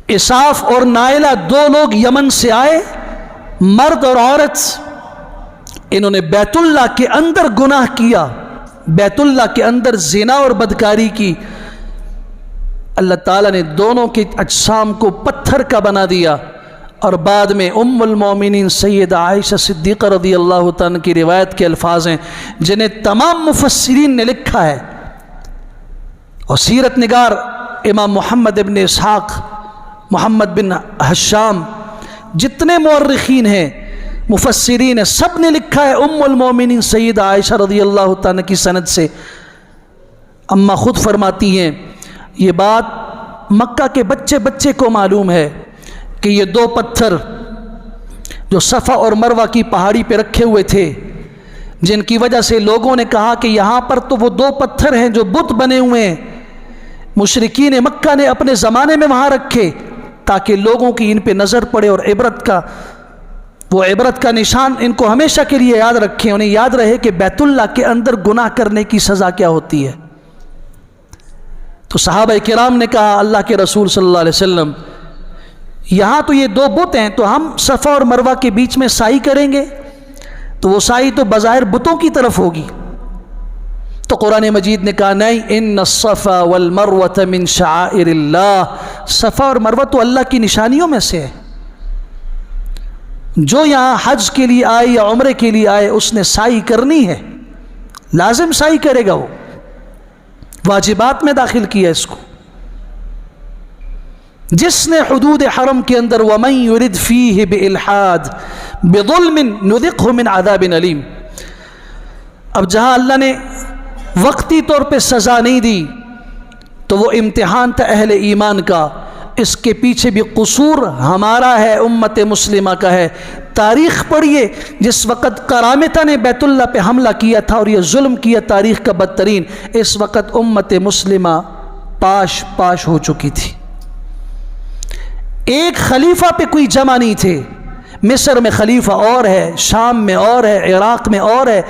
اساف اور نائلہ دو لوگ یمن سے آئے، مرد اور عورت، انہوں نے بیت اللہ کے اندر گناہ کیا، بیت اللہ کے اندر زنا اور بدکاری کی۔ اللہ تعالیٰ نے دونوں کے اجسام کو پتھر کا بنا دیا، اور بعد میں ام المومنین سیدہ عائشہ صدیقہ رضی اللہ تعالیٰ کی روایت کے الفاظ ہیں جنہیں تمام مفسرین نے لکھا ہے، اور سیرت نگار امام محمد بن اسحاق، محمد بن حشام، جتنے مورخین ہیں مفسرین ہیں، سب نے لکھا ہے ام المومنین سیدہ عائشہ رضی اللہ تعالیٰ کی سند سے۔ اماں خود فرماتی ہیں یہ بات مکہ کے بچے کو معلوم ہے کہ یہ دو پتھر جو صفا اور مروہ کی پہاڑی پہ رکھے ہوئے تھے، جن کی وجہ سے لوگوں نے کہا کہ یہاں پر تو وہ دو پتھر ہیں جو بت بنے ہوئے ہیں، مشرکین مکہ نے اپنے زمانے میں وہاں رکھے تاکہ لوگوں کی ان پہ نظر پڑے اور عبرت کا نشان ان کو ہمیشہ کے لیے یاد رکھیں، انہیں یاد رہے کہ بیت اللہ کے اندر گناہ کرنے کی سزا کیا ہوتی ہے۔ تو صحابہ کرام نے کہا اللہ کے رسول صلی اللہ علیہ وسلم یہاں تو یہ دو بت ہیں، تو ہم صفا اور مروہ کے بیچ میں سعی کریں گے، تو وہ سعی تو بظاہر بتوں کی طرف ہوگی۔ تو قرآن مجید نے کہا نہیں، ان الصفا والمروہ من شعائر اللہ، صفا اور مروہ تو اللہ کی نشانیوں میں سے ہے۔ جو یہاں حج کے لیے آئے یا عمرے کے لیے آئے اس نے سعی کرنی ہے، لازم سعی کرے گا، وہ واجبات میں داخل کیا اس کو۔ جس نے حدود حرم کے اندر وَمَن يُرِدْ فِيهِ بِإِلْحَادٍ بِظُلْمٍ نُذِقْهُ مِنْ عَذَابٍ أَلِيمٍ، اب جہاں اللہ نے وقتی طور پہ سزا نہیں دی تو وہ امتحان تھا اہل ایمان کا، اس کے پیچھے بھی قصور ہمارا ہے، امت مسلمہ کا ہے۔ تاریخ پڑھیے، جس وقت قرامطہ نے بیت اللہ پہ حملہ کیا تھا اور یہ ظلم کیا تاریخ کا بدترین، اس وقت امت مسلمہ پاش پاش ہو چکی تھی، ایک خلیفہ پہ کوئی جمع نہیں تھے۔ مصر میں خلیفہ اور ہے، شام میں اور ہے، عراق میں اور ہے،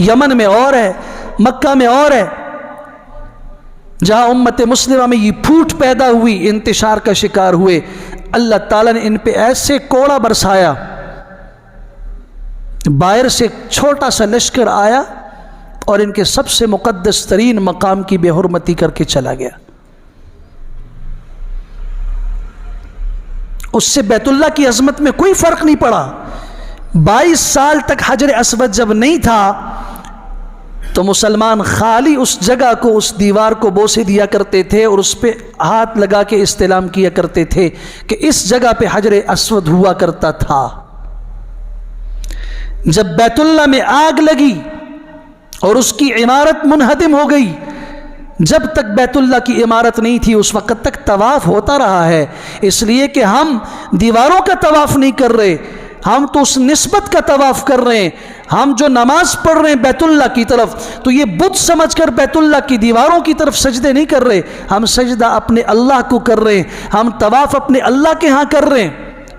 یمن میں اور ہے، مکہ میں اور ہے۔ جہاں امت مسلمہ میں یہ پھوٹ پیدا ہوئی، انتشار کا شکار ہوئے، اللہ تعالیٰ نے ان پہ ایسے کوڑا برسایا، باہر سے چھوٹا سا لشکر آیا اور ان کے سب سے مقدس ترین مقام کی بے حرمتی کر کے چلا گیا۔ اس سے بیت اللہ کی عظمت میں کوئی فرق نہیں پڑا۔ 22 سال تک حجر اسود جب نہیں تھا تو مسلمان خالی اس جگہ کو، اس دیوار کو بوسے دیا کرتے تھے اور اس پہ ہاتھ لگا کے استلام کیا کرتے تھے کہ اس جگہ پہ حجر اسود ہوا کرتا تھا۔ جب بیت اللہ میں آگ لگی اور اس کی عمارت منہدم ہو گئی، جب تک بیت اللہ کی عمارت نہیں تھی اس وقت تک طواف ہوتا رہا ہے، اس لیے کہ ہم دیواروں کا طواف نہیں کر رہے، ہم تو اس نسبت کا طواف کر رہے ہیں۔ ہم جو نماز پڑھ رہے ہیں بیت اللہ کی طرف، تو یہ بت سمجھ کر بیت اللہ کی دیواروں کی طرف سجدے نہیں کر رہے، ہم سجدہ اپنے اللہ کو کر رہے ہیں، ہم طواف اپنے اللہ کے ہاں کر رہے ہیں۔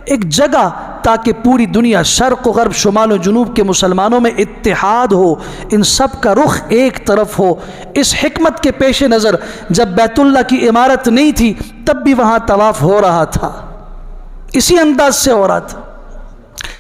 ایک جگہ تاکہ پوری دنیا، شرق و غرب، شمال و جنوب کے مسلمانوں میں اتحاد ہو، ان سب کا رخ ایک طرف ہو۔ اس حکمت کے پیش نظر جب بیت اللہ کی عمارت نہیں تھی تب بھی وہاں طواف ہو رہا تھا، اسی انداز سے ہو رہا تھا۔